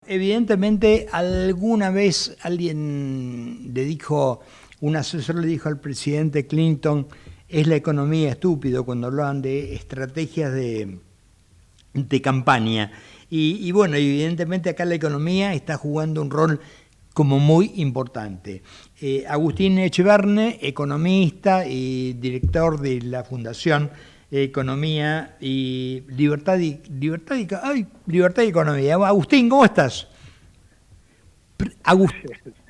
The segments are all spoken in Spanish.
evidentemente alguna vez alguien le dijo, un asesor le dijo al presidente Clinton, es la economía estúpido, cuando hablaban de estrategias de campaña. Y bueno, evidentemente acá la economía está jugando un rol como muy importante. Agustín Echeverne, economista y director de la Fundación Economía y Libertad y Economía. Agustín, ¿cómo estás? Agust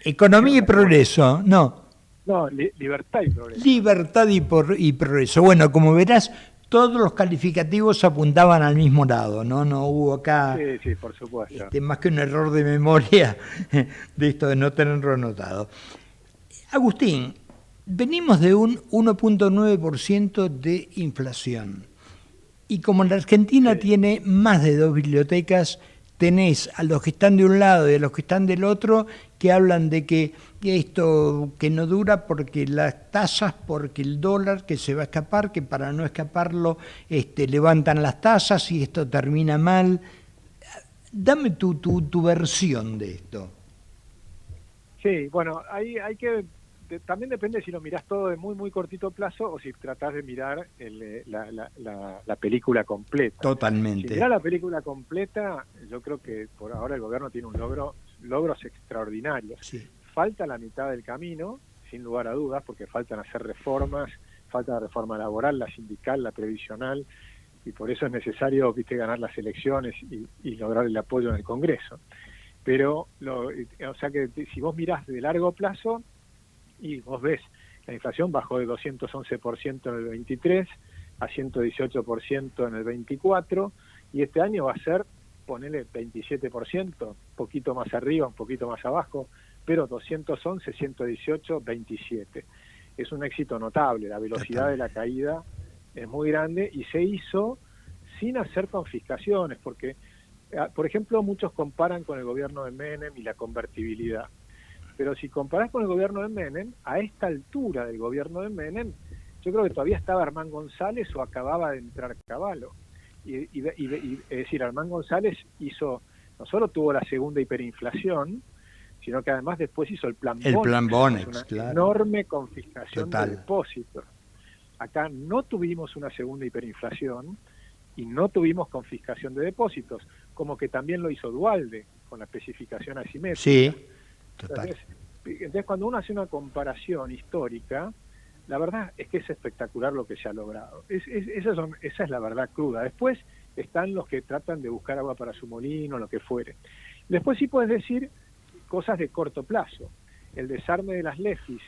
Economía y ¿Cómo no? Progreso, no. No, libertad y progreso. Libertad y Progreso. Bueno, como verás, todos los calificativos apuntaban al mismo lado, ¿no? No hubo acá Sí, sí, por supuesto. más que un error de memoria de esto de no tenerlo anotado. Agustín, venimos de un 1,9% de inflación. Y como la Argentina Sí, tiene más de dos bibliotecas, tenés a los que están de un lado y a los que están del otro que hablan de que esto que no dura porque las tasas, porque el dólar que se va a escapar, que para no escaparlo levantan las tasas y esto termina mal. Dame tu versión de esto. sí, bueno, hay que, también depende si lo mirás todo de muy, muy cortito plazo o si tratás de mirar la película completa. Si Totalmente. mirás la película completa, yo creo que por ahora el gobierno tiene logros extraordinarios. Sí, Falta la mitad del camino, sin lugar a dudas, porque faltan hacer reformas, falta la reforma laboral, la sindical, la previsional, y por eso es necesario, viste, ganar las elecciones y lograr el apoyo en el Congreso. Pero, o sea que si vos mirás de largo plazo y vos ves, la inflación bajó de 211% en el 23 a 118% en el 24, y este año va a ser, ponele 27%, poquito más arriba, un poquito más abajo, pero 211, 118, 27. Es un éxito notable, la velocidad total. de la caída es muy grande y se hizo sin hacer confiscaciones, porque, por ejemplo, muchos comparan con el gobierno de Menem y la convertibilidad. Pero si comparás con el gobierno de Menem, a esta altura del gobierno de Menem, yo creo que todavía estaba Armán González o acababa de entrar Cavallo. Es decir, Armán González no solo tuvo la segunda hiperinflación, sino que además después hizo el plan El plan Bonex, que es Bonex, una claro. enorme confiscación de Total. depósitos. Acá no tuvimos una segunda hiperinflación y no tuvimos confiscación de depósitos, como que también lo hizo Duhalde, con la especificación asimétrica. Sí, total. Entonces, cuando uno hace una comparación histórica, la verdad es que es espectacular lo que se ha logrado. Esa es la verdad cruda. Después están los que tratan de buscar agua para su molino, lo que fuere. Después sí puedes decir cosas de corto plazo. El desarme de las LEFIs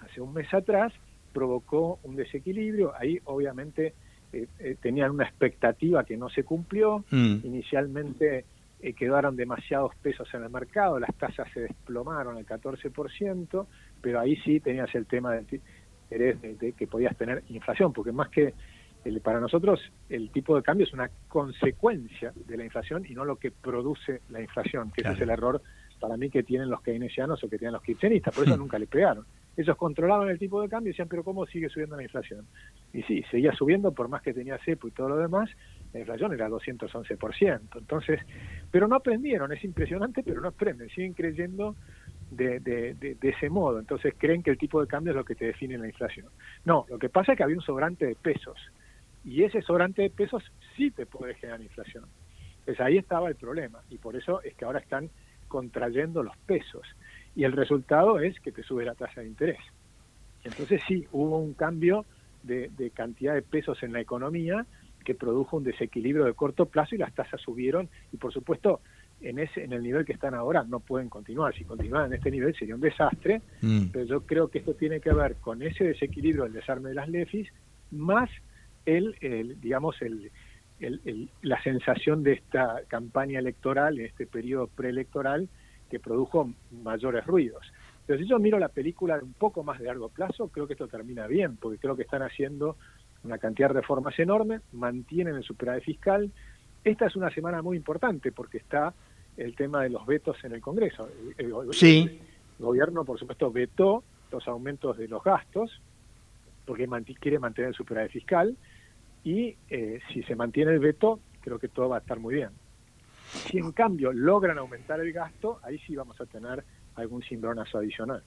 hace un mes atrás provocó un desequilibrio. Ahí obviamente tenían una expectativa que no se cumplió. Inicialmente quedaron demasiados pesos en el mercado, las tasas se desplomaron al 14%, pero ahí sí tenías el tema del interés de que podías tener inflación, porque más que para nosotros el tipo de cambio es una consecuencia de la inflación y no lo que produce la inflación, que ese es Claro. el error para mí que tienen los keynesianos o que tienen los kirchneristas, por eso nunca le pegaron. Ellos controlaban el tipo de cambio y decían, pero ¿cómo sigue subiendo la inflación? Y sí, seguía subiendo por más que tenía cepo y todo lo demás, la inflación era 211%. Entonces, pero no aprendieron, es impresionante, pero no aprenden, siguen creyendo de ese modo. Entonces creen que el tipo de cambio es lo que te define la inflación. No, lo que pasa es que había un sobrante de pesos, y ese sobrante de pesos sí te puede generar inflación. Entonces ahí estaba el problema, y por eso es que ahora están contrayendo los pesos, y el resultado es que te sube la tasa de interés. Entonces sí, hubo un cambio de cantidad de pesos en la economía que produjo un desequilibrio de corto plazo y las tasas subieron, y por supuesto en el nivel que están ahora no pueden continuar. Si continuaran en este nivel sería un desastre, pero yo creo que esto tiene que ver con ese desequilibrio del desarme de las LEFIs, más la sensación de esta campaña electoral, en este periodo preelectoral, que produjo mayores ruidos. Pero si yo miro la película de un poco más de largo plazo, creo que esto termina bien, porque creo que están haciendo una cantidad de reformas enormes, mantienen el superávit fiscal. Esta es una semana muy importante porque está el tema de los vetos en el Congreso. El Sí, gobierno, por supuesto, vetó los aumentos de los gastos porque quiere mantener el superávit fiscal, y si se mantiene el veto, creo que todo va a estar muy bien. Si en cambio logran aumentar el gasto, ahí sí vamos a tener algún cimbronazo adicional.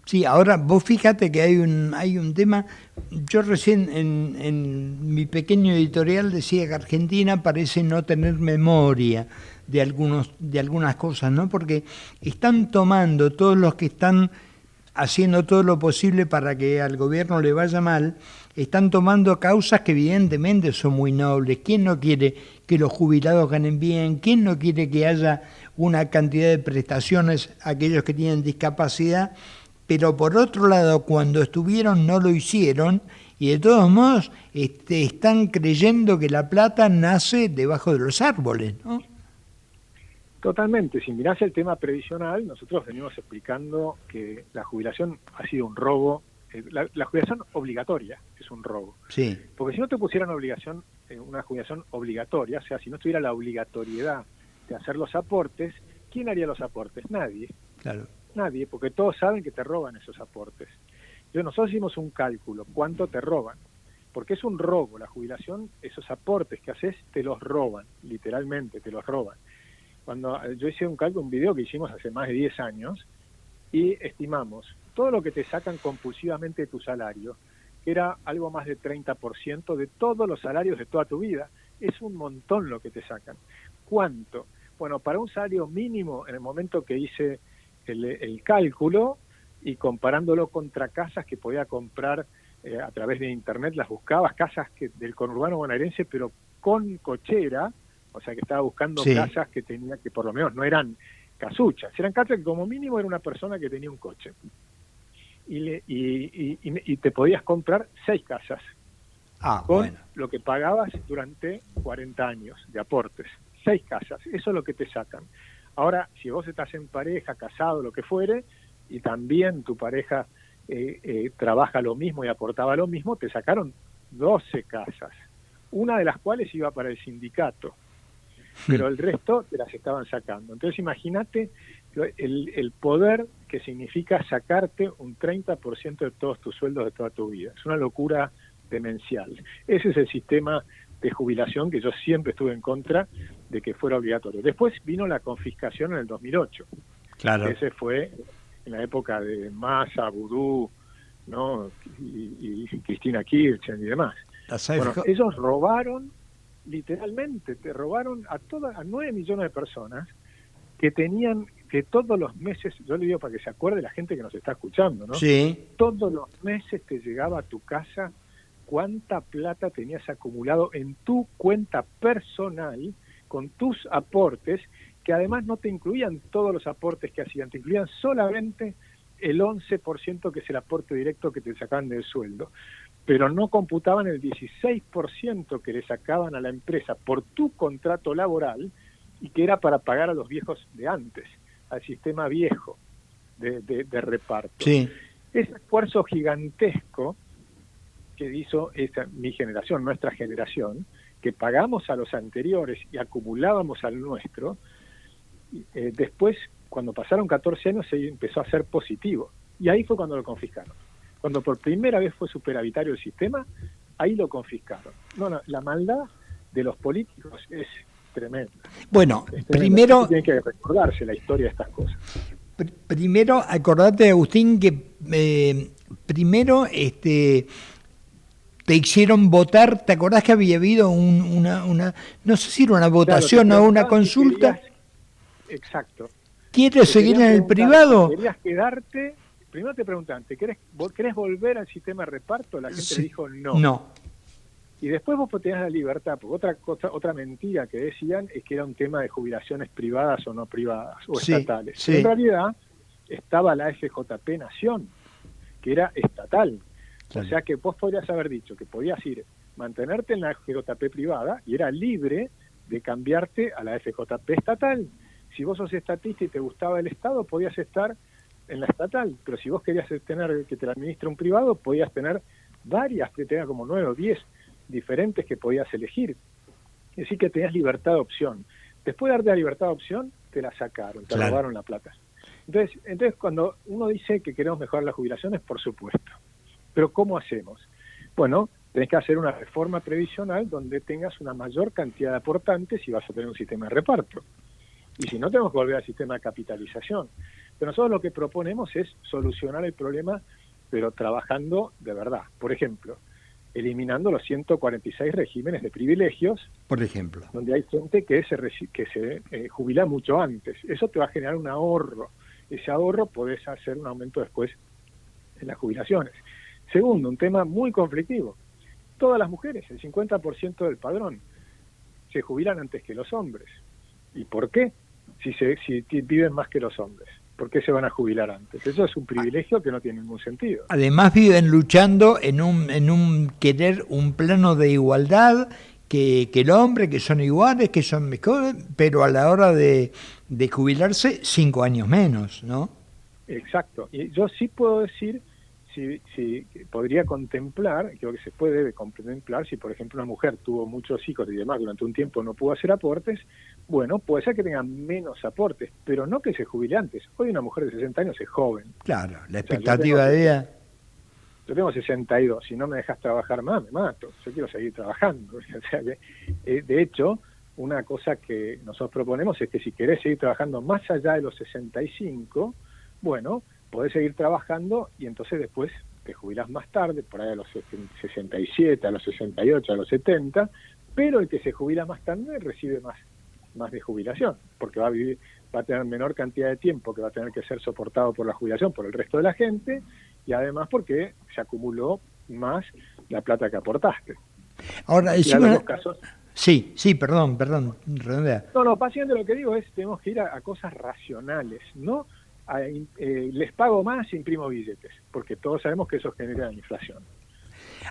Sí, ahora vos fíjate que hay un tema. Yo recién en mi pequeño editorial decía que Argentina parece no tener memoria de algunas cosas, ¿no? Porque están tomando todos los que están haciendo todo lo posible para que al gobierno le vaya mal, están tomando causas que evidentemente son muy nobles. ¿Quién no quiere que los jubilados ganen bien? ¿Quién no quiere que haya una cantidad de prestaciones a aquellos que tienen discapacidad? Pero por otro lado, cuando estuvieron no lo hicieron, y de todos modos están creyendo que la plata nace debajo de los árboles, ¿no? Totalmente. Si mirás el tema previsional, nosotros venimos explicando que la jubilación ha sido un robo. La jubilación obligatoria es un robo. Sí. Porque si no te pusieran una jubilación obligatoria, o sea, si no tuviera la obligatoriedad de hacer los aportes, ¿quién haría los aportes? Nadie. Claro. Nadie, porque todos saben que te roban esos aportes. Entonces nosotros hicimos un cálculo, ¿cuánto te roban? Porque es un robo, la jubilación, esos aportes que haces te los roban, literalmente te los roban. Cuando yo hice un video que hicimos hace más de 10 años, y estimamos todo lo que te sacan compulsivamente de tu salario, que era algo más de 30% de todos los salarios de toda tu vida. Es un montón lo que te sacan. ¿Cuánto? Bueno, para un salario mínimo, en el momento que hice el cálculo y comparándolo contra casas que podía comprar a través de internet, las buscabas, casas del conurbano bonaerense, pero con cochera, o sea que estaba buscando casas que tenía, que por lo menos no eran casuchas, eran casas que como mínimo era una persona que tenía un coche. Y te podías comprar 6 casas con lo que pagabas durante 40 años de aportes. 6 casas, eso es lo que te sacan. Ahora, si vos estás en pareja, casado, lo que fuere, y también tu pareja trabaja lo mismo y aportaba lo mismo, te sacaron 12 casas, una de las cuales iba para el sindicato, pero el resto te las estaban sacando. Entonces imagínate el poder que significa sacarte un 30% de todos tus sueldos de toda tu vida. Es una locura demencial. Ese es el sistema de jubilación que yo siempre estuve en contra de que fuera obligatorio. Después vino la confiscación en el 2008. Claro. Ese fue en la época de Massa, Vudú, ¿no? y Cristina Kirchner y demás. Bueno, ellos robaron, literalmente, te robaron a 9 millones de personas que tenían que todos los meses, yo le digo para que se acuerde la gente que nos está escuchando, ¿no? Sí. Todos los meses te llegaba a tu casa cuánta plata tenías acumulado en tu cuenta personal con tus aportes, que además no te incluían todos los aportes que hacían, te incluían solamente el 11% que es el aporte directo que te sacaban del sueldo, pero no computaban el 16% que le sacaban a la empresa por tu contrato laboral y que era para pagar a los viejos de antes, al sistema viejo de reparto. Sí. Ese esfuerzo gigantesco que hizo mi generación, nuestra generación, que pagamos a los anteriores y acumulábamos al nuestro, después, cuando pasaron 14 años, se empezó a ser positivo. Y ahí fue cuando lo confiscaron. Cuando por primera vez fue superavitario el sistema, ahí lo confiscaron. No, la maldad de los políticos es tremenda. Bueno, primero... Tiene que recordarse la historia de estas cosas. Primero, acordate, Agustín, que primero te hicieron votar. ¿Te acordás que había habido una no sé si era una votación o una consulta? Exacto. ¿Quieres seguir en el privado? Querías quedarte. Primero te preguntan, ¿querés volver al sistema de reparto? La gente le dijo no. No. Y después vos tenías la libertad, porque otra mentira que decían es que era un tema de jubilaciones privadas o no privadas, o estatales. Sí. En realidad estaba la FJP Nación, que era estatal. Claro. O sea que vos podrías haber dicho que podías mantenerte en la FJP privada y era libre de cambiarte a la FJP estatal. Si vos sos estatista y te gustaba el Estado, podías estar en la estatal, pero si vos querías tener que te la administre un privado, podías tener varias, que tenía como 9 o 10 diferentes que podías elegir. Es decir, que tenías libertad de opción. Después de darte la libertad de opción, te la sacaron, te robaron la plata. Entonces, cuando uno dice que queremos mejorar las jubilaciones, por supuesto. Pero ¿cómo hacemos? Bueno, tenés que hacer una reforma previsional donde tengas una mayor cantidad de aportantes y vas a tener un sistema de reparto. Y si no, tenemos que volver al sistema de capitalización. Pero nosotros lo que proponemos es solucionar el problema, pero trabajando de verdad. Por ejemplo, eliminando los 146 regímenes de privilegios, por ejemplo, donde hay gente que se jubila mucho antes. Eso te va a generar un ahorro. Ese ahorro podés hacer un aumento después en las jubilaciones. Segundo, un tema muy conflictivo. Todas las mujeres, el 50% del padrón, se jubilan antes que los hombres. ¿Y por qué? Si viven más que los hombres. ¿Por qué se van a jubilar antes? Eso es un privilegio que no tiene ningún sentido. Además viven luchando en un querer un plano de igualdad que el hombre, que son iguales, que son mejores, pero a la hora de jubilarse 5 años menos, ¿no? Exacto. Y yo sí puedo decir, si podría contemplar, creo que se debe contemplar, si por ejemplo una mujer tuvo muchos hijos y demás, durante un tiempo no pudo hacer aportes, bueno, puede ser que tenga menos aportes, pero no que se jubile antes. Hoy una mujer de 60 años es joven. Claro, la expectativa de vida... Yo tengo 62, si no me dejas trabajar más, me mato. Yo quiero seguir trabajando. O sea que, de hecho, una cosa que nosotros proponemos es que si querés seguir trabajando más allá de los 65, bueno, podés seguir trabajando y entonces después te jubilás más tarde, por ahí a los 67, a los 68, a los 70, pero el que se jubila más tarde recibe más de jubilación, porque va a tener menor cantidad de tiempo que va a tener que ser soportado por la jubilación por el resto de la gente, y además porque se acumuló más la plata que aportaste. Ahora, los casos... Sí, perdón, redondea. No, básicamente lo que digo es, tenemos que ir a cosas racionales, ¿no? Les pago más, imprimo billetes, porque todos sabemos que eso genera inflación.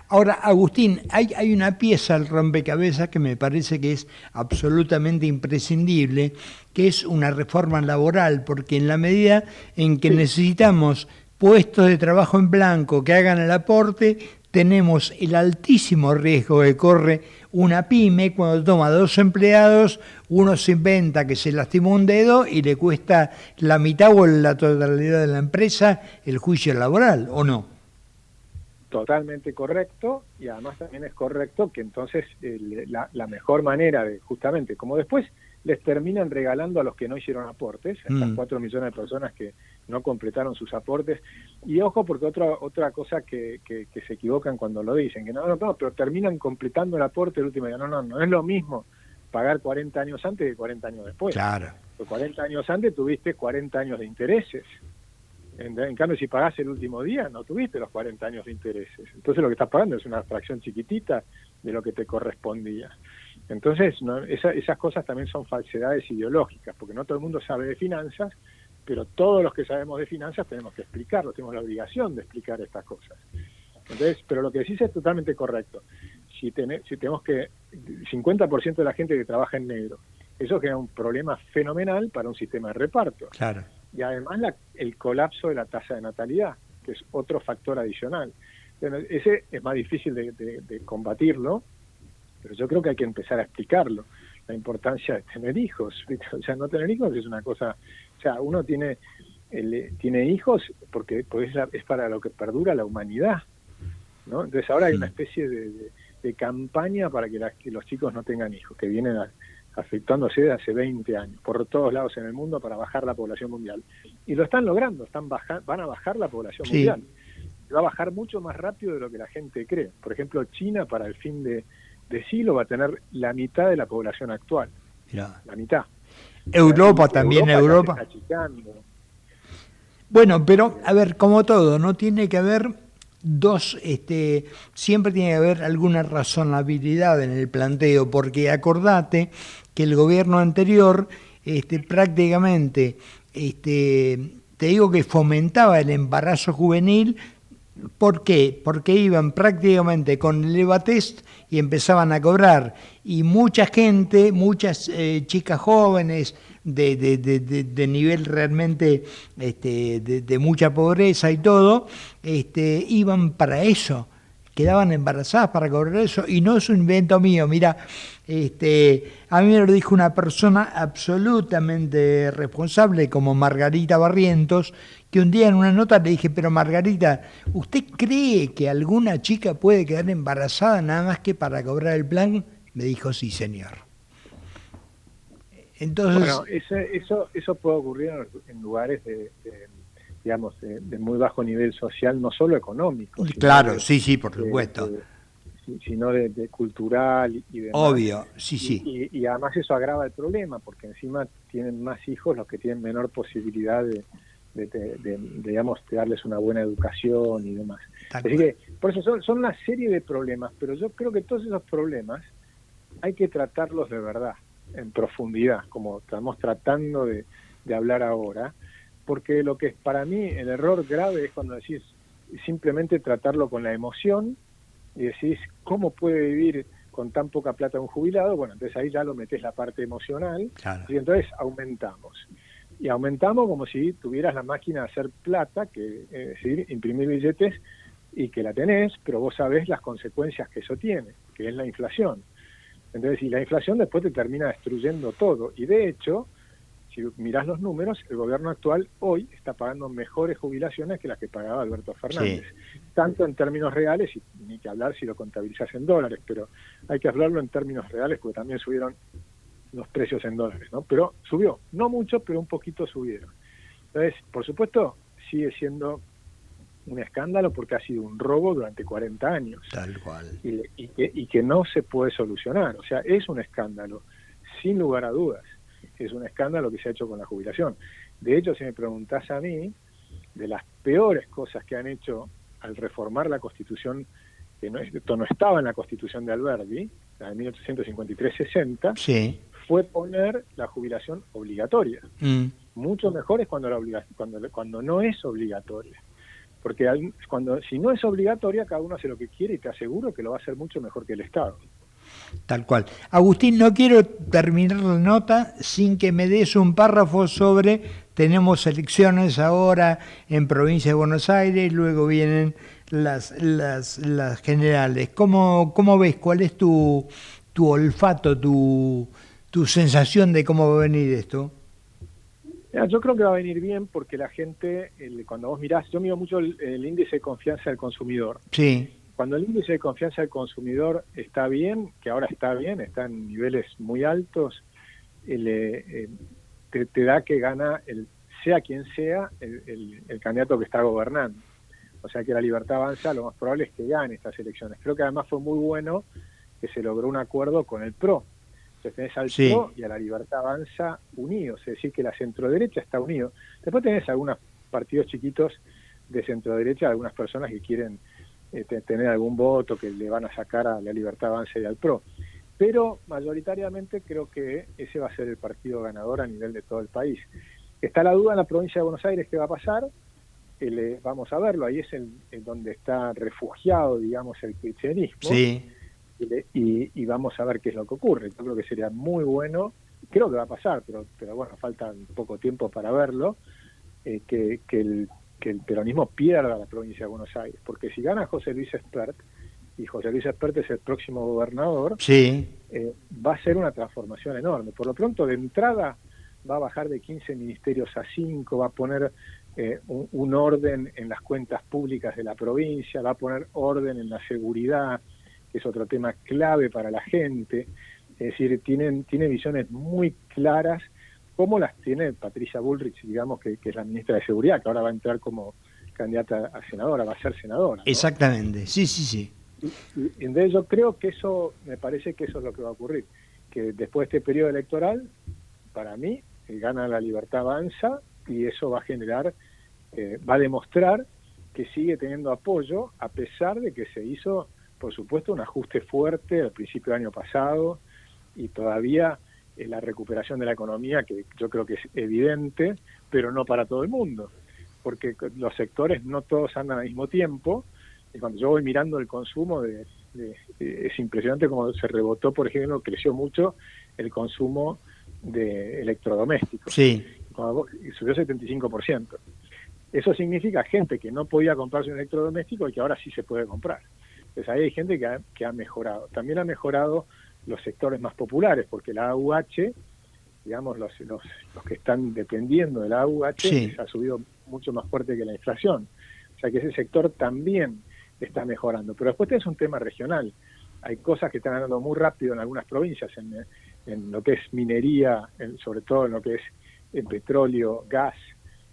Ahora, Agustín, hay una pieza al rompecabezas que me parece que es absolutamente imprescindible, que es una reforma laboral, porque en la medida en que necesitamos puestos de trabajo en blanco que hagan el aporte, tenemos el altísimo riesgo que corre una pyme cuando toma 2 empleados, uno se inventa que se lastimó un dedo y le cuesta la mitad o la totalidad de la empresa el juicio laboral, ¿o no? Totalmente correcto, y además también es correcto que entonces la mejor manera de, justamente, como después les terminan regalando a los que no hicieron aportes, a estas 4 millones de personas que no completaron sus aportes, y ojo porque otra cosa que se equivocan cuando lo dicen, que no, pero terminan completando el aporte el último día, no es lo mismo pagar 40 años antes que 40 años después. Claro. Porque 40 años antes tuviste 40 años de intereses. En cambio, si pagás el último día, no tuviste los 40 años de intereses. Entonces lo que estás pagando es una fracción chiquitita de lo que te correspondía. Entonces, esas cosas también son falsedades ideológicas, porque no todo el mundo sabe de finanzas, pero todos los que sabemos de finanzas tenemos que explicarlo, tenemos la obligación de explicar estas cosas. Entonces, pero lo que decís es totalmente correcto. Si tenemos que 50% de la gente que trabaja en negro, eso genera un problema fenomenal para un sistema de reparto. Claro. Y además el colapso de la tasa de natalidad, que es otro factor adicional. Bueno, ese es más difícil de combatirlo, pero yo creo que hay que empezar a explicarlo, la importancia de tener hijos. O sea, no tener hijos es una cosa... O sea, uno tiene hijos porque es para lo que perdura la humanidad, ¿no? Entonces ahora hay una especie de campaña para que los chicos no tengan hijos, que vienen afectándose desde hace 20 años, por todos lados en el mundo para bajar la población mundial. Y lo están logrando, van a bajar la población mundial. Va a bajar mucho más rápido de lo que la gente cree. Por ejemplo, China para el fin de siglo va a tener la mitad de la población actual. Mirá. La mitad. Europa también, Europa. Bueno, pero a ver, como todo, no tiene que haber siempre tiene que haber alguna razonabilidad en el planteo, porque acordate que el gobierno anterior prácticamente, te digo que fomentaba el embarazo juvenil. ¿Por qué? Porque iban prácticamente con el EVA-test y empezaban a cobrar. Y mucha gente, muchas chicas jóvenes de nivel realmente de mucha pobreza y todo, iban para eso. quedaban embarazadas para cobrar eso, y no es un invento mío. Mira, a mí me lo dijo una persona absolutamente responsable como Margarita Barrientos, que un día en una nota le dije, pero Margarita, ¿usted cree que alguna chica puede quedar embarazada nada más que para cobrar el plan? Me dijo, sí, señor. Entonces, bueno, eso puede ocurrir en lugares digamos, de muy bajo nivel social, no solo económico, claro, sí, por supuesto. Sino de cultural y demás. Obvio, sí. Y además eso agrava el problema, porque encima tienen más hijos los que tienen menor posibilidad digamos, de darles una buena educación y demás. Así que, por eso son una serie de problemas, pero yo creo que todos esos problemas hay que tratarlos de verdad, en profundidad, como estamos tratando de hablar ahora, porque lo que es para mí el error grave es cuando decís simplemente tratarlo con la emoción y decís, ¿cómo puede vivir con tan poca plata un jubilado? Bueno, entonces ahí ya lo metés la parte emocional, claro. Y entonces aumentamos. Y aumentamos como si tuvieras la máquina de hacer plata, es decir, imprimir billetes, y que la tenés, pero vos sabés las consecuencias que eso tiene, que es la inflación. Entonces, y la inflación después te termina destruyendo todo. Y de hecho, si mirás los números, el gobierno actual hoy está pagando mejores jubilaciones que las que pagaba Alberto Fernández. Sí. Tanto en términos reales, y ni que hablar si lo contabilizas en dólares, pero hay que hablarlo en términos reales porque también subieron los precios en dólares, ¿no? Pero subió, no mucho, pero un poquito subieron. Entonces, por supuesto, sigue siendo un escándalo porque ha sido un robo durante 40 años. Tal cual. Y que no se puede solucionar. O sea, es un escándalo, sin lugar a dudas. Es un escándalo que se ha hecho con la jubilación. De hecho, si me preguntás a mí, de las peores cosas que han hecho al reformar la Constitución, que esto no estaba en la Constitución de Alberdi, la de 1853-60, sí, fue poner la jubilación obligatoria. Mucho mejor es cuando no es obligatoria. Porque si no es obligatoria, cada uno hace lo que quiere y te aseguro que lo va a hacer mucho mejor que el Estado. Tal cual. Agustín, no quiero terminar la nota sin que me des un párrafo sobre, tenemos elecciones ahora en provincia de Buenos Aires, luego vienen las generales. ¿Cómo ves? ¿Cuál es tu olfato, tu sensación de cómo va a venir esto? Yo creo que va a venir bien porque la gente, cuando vos mirás, yo miro mucho el índice de confianza del consumidor. Sí. Cuando el índice de confianza del consumidor está bien, que ahora está bien, está en niveles muy altos, te da que gana, sea quien sea, el candidato que está gobernando. O sea que la Libertad Avanza lo más probable es que gane estas elecciones. Creo que además fue muy bueno que se logró un acuerdo con el PRO. Entonces tenés al PRO y a la Libertad Avanza unidos, es decir, que la centroderecha está unido. Después tenés algunos partidos chiquitos de centroderecha, algunas personas que quieren tener algún voto que le van a sacar a la Libertad Avanza y al PRO. Pero mayoritariamente creo que ese va a ser el partido ganador a nivel de todo el país. Está la duda en la provincia de Buenos Aires qué va a pasar, vamos a verlo, ahí es donde está refugiado, digamos, el kirchnerismo. Sí. Y vamos a ver qué es lo que ocurre. Yo creo que sería muy bueno, creo que va a pasar, pero bueno, falta poco tiempo para verlo, que el peronismo pierda la provincia de Buenos Aires, porque si gana José Luis Espert, y José Luis Espert es el próximo gobernador, sí, va a ser una transformación enorme. Por lo pronto, de entrada, va a bajar de 15 ministerios a 5, va a poner un orden en las cuentas públicas de la provincia, va a poner orden en la seguridad, que es otro tema clave para la gente. Es decir, tiene visiones muy claras, como las tiene Patricia Bullrich, digamos, que es la ministra de Seguridad, que ahora va a entrar como candidata a senadora, va a ser senadora, ¿no? Exactamente, sí. Y entonces yo creo que me parece que eso es lo que va a ocurrir, que después de este periodo electoral, para mí, gana la Libertad Avanza, y eso va a generar, va a demostrar que sigue teniendo apoyo, a pesar de que se hizo, por supuesto, un ajuste fuerte al principio del año pasado, y todavía la recuperación de la economía, que yo creo que es evidente, pero no para todo el mundo, porque los sectores no todos andan al mismo tiempo, y cuando yo voy mirando el consumo, es impresionante cómo se rebotó, por ejemplo, creció mucho el consumo de electrodomésticos, sí, subió 75%. Eso significa gente que no podía comprarse un electrodoméstico y que ahora sí se puede comprar. Entonces ahí hay gente que ha mejorado. También ha mejorado los sectores más populares, porque la AUH, digamos, los que están dependiendo de la AUH, sí, ha subido mucho más fuerte que la inflación. O sea que ese sector también está mejorando. Pero después es un tema regional. Hay cosas que están andando muy rápido en algunas provincias, en lo que es minería, sobre todo en lo que es en petróleo, gas,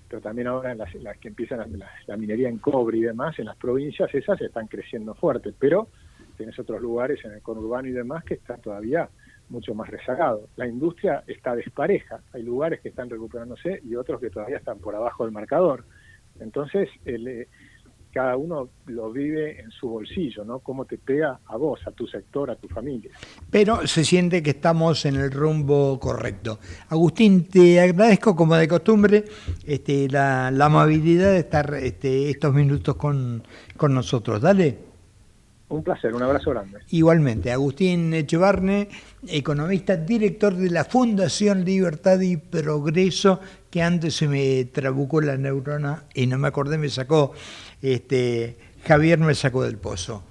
pero también ahora en las que empiezan la minería en cobre y demás, en las provincias esas están creciendo fuerte, pero tenés otros lugares en el conurbano y demás que están todavía mucho más rezagados. La industria está despareja, hay lugares que están recuperándose y otros que todavía están por abajo del marcador. Entonces, cada uno lo vive en su bolsillo, ¿no? Cómo te pega a vos, a tu sector, a tu familia. pero se siente que estamos en el rumbo correcto. Agustín, te agradezco como de costumbre la amabilidad de estar estos minutos con nosotros. Dale. Un placer, un abrazo grande. Igualmente, Agustín Echevarne, economista, director de la Fundación Libertad y Progreso, que antes se me trabucó la neurona y no me acordé, Javier me sacó del pozo.